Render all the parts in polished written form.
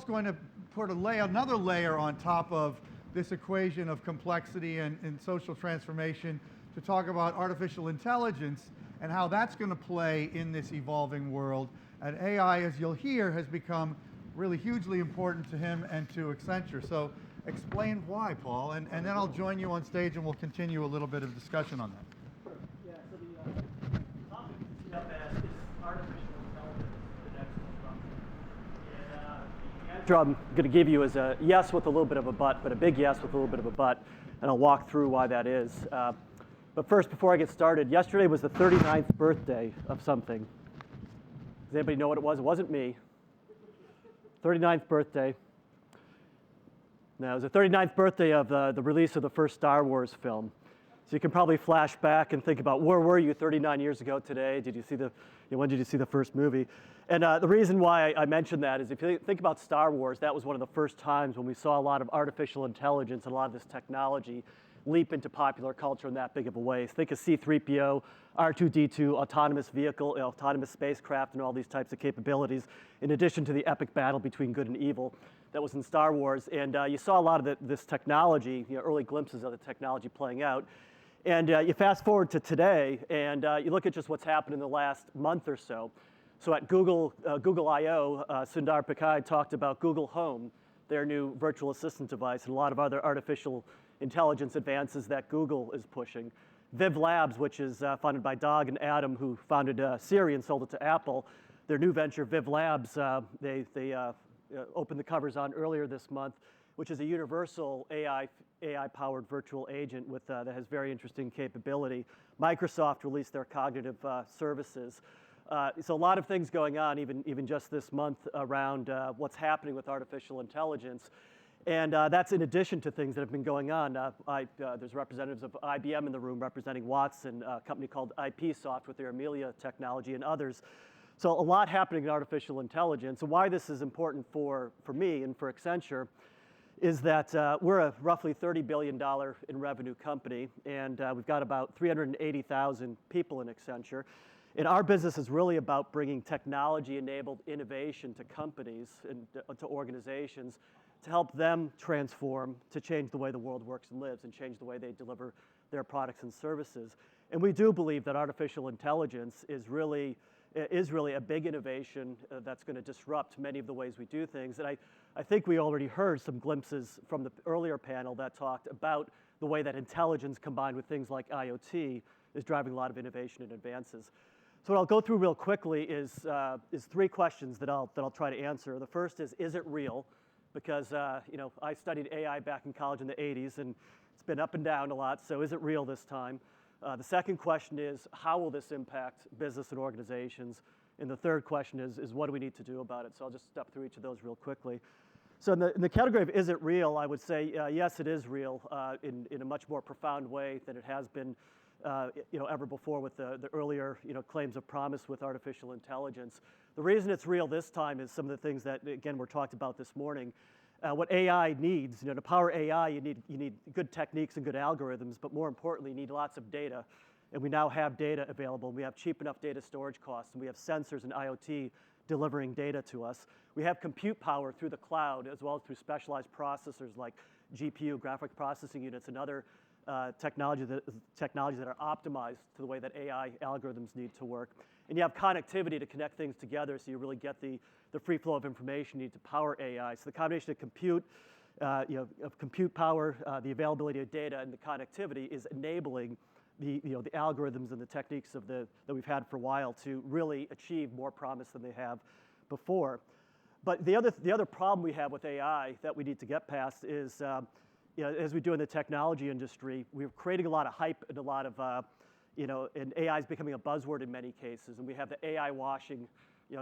Paul's going to put another layer on top of this equation of complexity and social transformation to talk about artificial intelligence and how that's going to play in this evolving world. And AI, as you'll hear, has become really hugely important to him and to Accenture. So explain why, Paul, and then I'll join you on stage and we'll continue a little bit of discussion on that. Sure. Yeah, so the topic is artificial intelligence, the next disruption. And the answer I'm going to give you is a yes with a little bit of a but a big yes with a little bit of a but, and I'll walk through why that is. But first, before I get started, yesterday was the 39th birthday of something. Does anybody know what it was? It wasn't me. 39th birthday. Now, it was the 39th birthday of the release of the first Star Wars film. So you can probably flash back and think about where were you 39 years ago today? Did you see when did you see the first movie? And the reason why I mentioned that is if you think about Star Wars, that was one of the first times when we saw a lot of artificial intelligence and a lot of this technology leap into popular culture in that big of a way. Think of C-3PO, R2-D2, autonomous vehicle, autonomous spacecraft, and all these types of capabilities, in addition to the epic battle between good and evil that was in Star Wars. And you saw a lot of this technology, early glimpses of the technology playing out. And you fast forward to today, and you look at just what's happened in the last month or so. So at Google I/O, Sundar Pichai talked about Google Home, their new virtual assistant device, and a lot of other artificial intelligence advances that Google is pushing. Viv Labs, which is funded by Doug and Adam, who founded Siri and sold it to Apple, their new venture, Viv Labs, they opened the covers on earlier this month, which is a universal AI-powered virtual agent with, that has very interesting capability. Microsoft released their cognitive services. So a lot of things going on, even just this month, around what's happening with artificial intelligence. And that's in addition to things that have been going on. There's representatives of IBM in the room representing Watson, a company called IPsoft with their Amelia technology, and others. So a lot happening in artificial intelligence. And why this is important for me and for Accenture is that we're a roughly $30 billion in revenue company, and we've got about 380,000 people in Accenture. And our business is really about bringing technology-enabled innovation to companies and to organizations to help them transform, to change the way the world works and lives, and change the way they deliver their products and services. And we do believe that artificial intelligence is really a big innovation that's going to disrupt many of the ways we do things. And I think we already heard some glimpses from the earlier panel that talked about the way that intelligence combined with things like IoT is driving a lot of innovation and advances. So what I'll go through real quickly is three questions that I'll try to answer. The first is it real? Because I studied AI back in college in the 80s, and it's been up and down a lot, so is it real this time? The second question is, how will this impact business and organizations? And the third question is what do we need to do about it? So I'll just step through each of those real quickly. So in the category of is it real, I would say yes, it is real in a much more profound way than it has been ever before with the earlier claims of promise with artificial intelligence. The reason it's real this time is some of the things that, again, were talked about this morning. What AI needs, to power AI, you need good techniques and good algorithms, but more importantly, you need lots of data. And we now have data available. We have cheap enough data storage costs, and we have sensors and IoT delivering data to us. We have compute power through the cloud, as well as through specialized processors like GPU, graphic processing units, and other technologies that are optimized to the way that AI algorithms need to work. And you have connectivity to connect things together so you really get the free flow of information you need to power AI. So the combination of compute, of compute power, the availability of data, and the connectivity is enabling the algorithms and the techniques that we've had for a while to really achieve more promise than they have before. But the other problem we have with AI that we need to get past is as we do in the technology industry, we're creating a lot of hype and a lot of, and AI is becoming a buzzword in many cases. And we have the AI washing,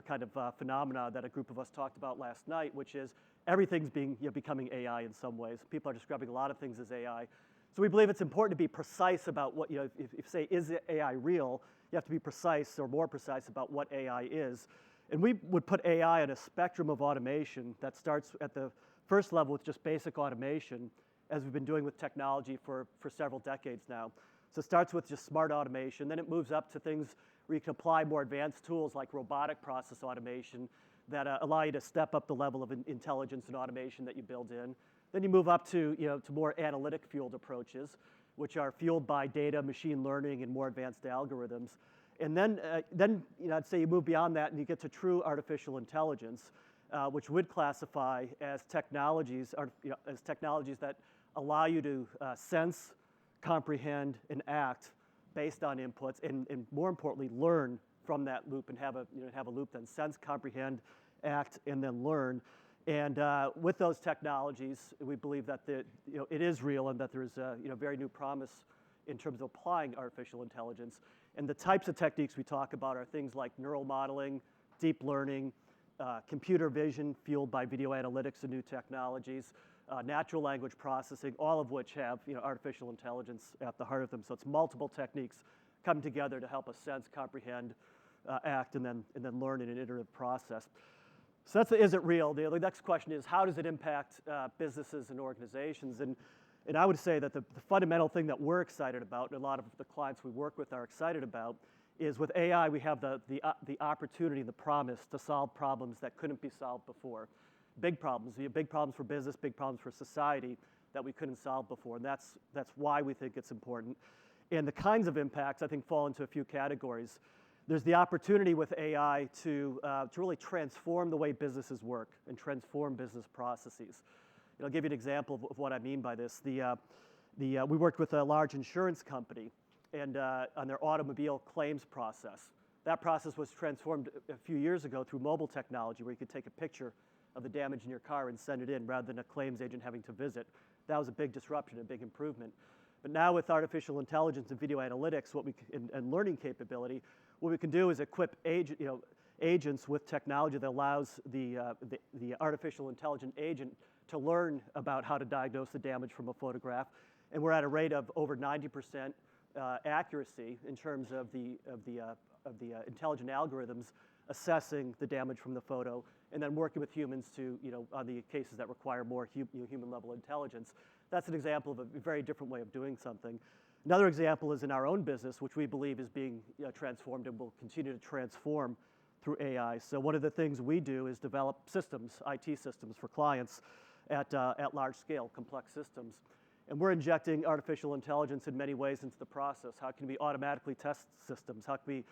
kind of phenomena that a group of us talked about last night, which is everything's becoming AI in some ways. People are describing a lot of things as AI. So we believe it's important to be precise about what, if say, is AI real, you have to be precise or more precise about what AI is. And we would put AI on a spectrum of automation that starts at the first level with just basic automation, as we've been doing with technology for several decades now. So it starts with just smart automation, then it moves up to things where you can apply more advanced tools like robotic process automation, that allow you to step up the level of intelligence and automation that you build in. Then you move up to, to more analytic-fueled approaches, which are fueled by data, machine learning, and more advanced algorithms. And then I'd say you move beyond that and you get to true artificial intelligence, which would classify as technologies, that allow you to sense, comprehend, and act based on inputs, and more importantly, learn from that loop and have a loop then sense, comprehend, act, and then learn. And with those technologies, we believe that it is real and that there is very new promise in terms of applying artificial intelligence. And the types of techniques we talk about are things like neural modeling, deep learning, computer vision fueled by video analytics and new technologies, natural language processing, all of which have artificial intelligence at the heart of them. So it's multiple techniques come together to help us sense, comprehend, act, and then learn in an iterative process. So that's the is it real? The next question is how does it impact businesses and organizations? And I would say that the fundamental thing that we're excited about, and a lot of the clients we work with are excited about, is with AI we have the opportunity, the promise to solve problems that couldn't be solved before. Big problems for business, big problems for society that we couldn't solve before. And that's why we think it's important. And the kinds of impacts I think fall into a few categories. There's the opportunity with AI to really transform the way businesses work and transform business processes. I'll give you an example of what I mean by this. We worked with a large insurance company and on their automobile claims process. That process was transformed a few years ago through mobile technology where you could take a picture of the damage in your car and send it in rather than a claims agent having to visit. That was a big disruption, a big improvement. But now with artificial intelligence and video analytics and learning capability, what we can do is equip agents with technology that allows the artificial intelligent agent to learn about how to diagnose the damage from a photograph. And we're at a rate of over 90% accuracy in terms of the intelligent algorithms assessing the damage from the photo, and then working with humans to, on the cases that require more human level intelligence. That's an example of a very different way of doing something. Another example is in our own business, which we believe is being transformed and will continue to transform through AI. So one of the things we do is develop systems, IT systems for clients at large scale, complex systems. And we're injecting artificial intelligence in many ways into the process. How can we automatically test systems? How can we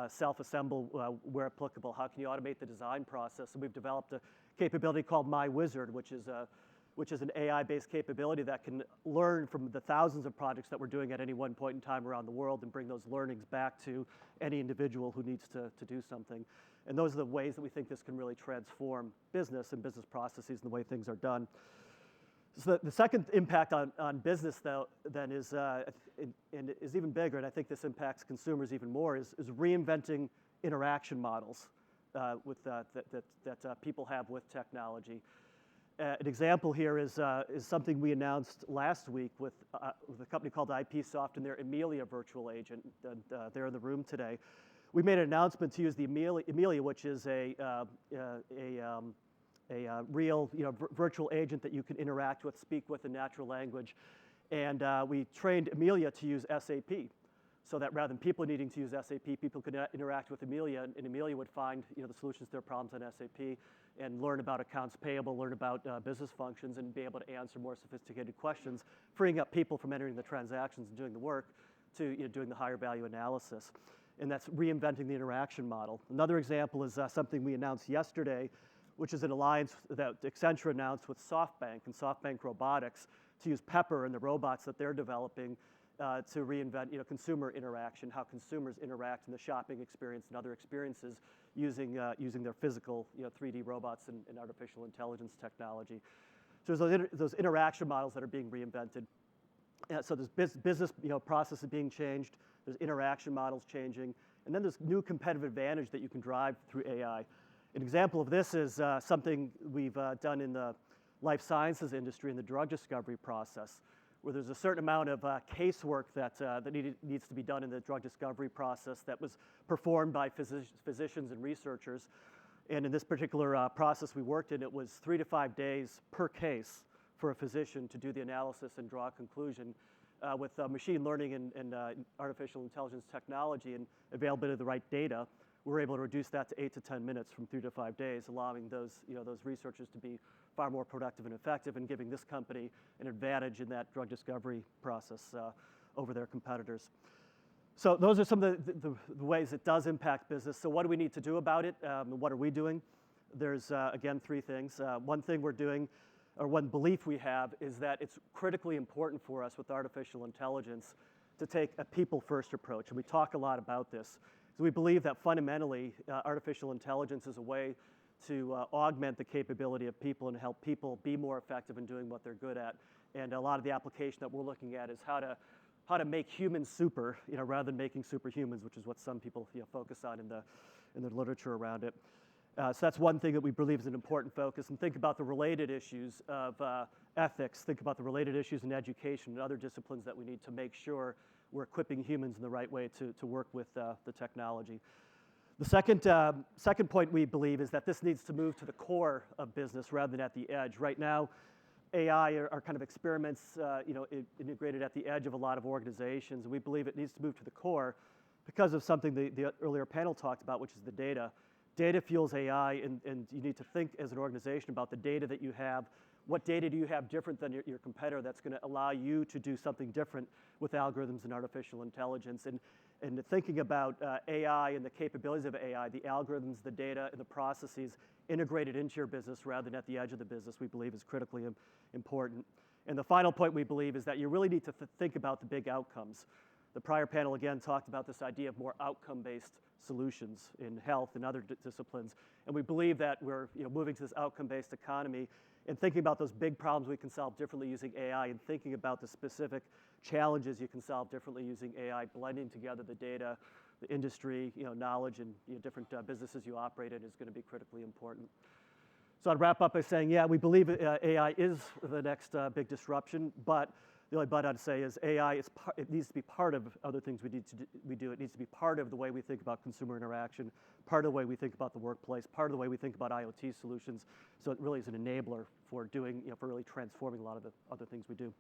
self-assemble where applicable? How can you automate the design process? And we've developed a capability called My Wizard, which is an AI-based capability that can learn from the thousands of projects that we're doing at any one point in time around the world and bring those learnings back to any individual who needs to do something. And those are the ways that we think this can really transform business and business processes and the way things are done. So the second impact on business, though, then is even bigger, and I think this impacts consumers even more, is reinventing interaction models that people have with technology. An example here is something we announced last week with a company called IPsoft and their Amelia virtual agent. They're in the room today. We made an announcement to use the Amelia, which is a real virtual agent that you can interact with, speak with in natural language. And we trained Amelia to use SAP so that rather than people needing to use SAP, people could interact with Amelia, and Amelia would find the solutions to their problems on SAP and learn about accounts payable, learn about business functions, and be able to answer more sophisticated questions, freeing up people from entering the transactions and doing the work to doing the higher value analysis. And that's reinventing the interaction model. Another example is something we announced yesterday, which is an alliance that Accenture announced with SoftBank and SoftBank Robotics to use Pepper and the robots that they're developing to reinvent consumer interaction, how consumers interact in the shopping experience and other experiences using their physical 3D robots and artificial intelligence technology. So there's those interaction models that are being reinvented. So there's business processes being changed, there's interaction models changing, and then there's new competitive advantage that you can drive through AI. An example of this is something we've done in the life sciences industry in the drug discovery process, where there's a certain amount of casework that needs to be done in the drug discovery process that was performed by physicians and researchers. And in this particular process we worked in, it was 3 to 5 days per case for a physician to do the analysis and draw a conclusion. With machine learning and artificial intelligence technology and availability of the right data, we're able to reduce that to 8 to 10 minutes from 3 to 5 days, allowing those, those researchers to be far more productive and effective and giving this company an advantage in that drug discovery process over their competitors. So those are some of the ways it does impact business. So what do we need to do about it? What are we doing? There's, again, 3 things. One thing we're doing, or one belief we have, is that it's critically important for us with artificial intelligence to take a people-first approach. And we talk a lot about this. So we believe that fundamentally, artificial intelligence is a way to augment the capability of people and help people be more effective in doing what they're good at. And a lot of the application that we're looking at is how to make humans super, rather than making superhumans, which is what some people focus on in the literature around it. So that's one thing that we believe is an important focus. And think about the related issues of ethics. Think about the related issues in education and other disciplines that we need to make sure we're equipping humans in the right way to work with the technology. The second point we believe is that this needs to move to the core of business rather than at the edge. Right now, AI are kind of experiments integrated at the edge of a lot of organizations. And we believe it needs to move to the core because of something the earlier panel talked about, which is the data. Data fuels AI, and you need to think as an organization about the data that you have. What data do you have different than your competitor that's going to allow you to do something different with algorithms and artificial intelligence? And thinking about AI and the capabilities of AI, the algorithms, the data, and the processes integrated into your business rather than at the edge of the business, we believe is critically important. And the final point we believe is that you really need to think about the big outcomes. The prior panel, again, talked about this idea of more outcome-based solutions in health and other disciplines. And we believe that we're moving to this outcome-based economy and thinking about those big problems we can solve differently using AI and thinking about the specific challenges you can solve differently using AI, blending together the data, the industry, knowledge, and different businesses you operate in is going to be critically important. So I'd wrap up by saying, yeah, we believe AI is the next big disruption, but the only but I'd say is AI, it needs to be part of other things we do. It needs to be part of the way we think about consumer interaction, part of the way we think about the workplace, part of the way we think about IoT solutions. So it really is an enabler for doing, for really transforming a lot of the other things we do.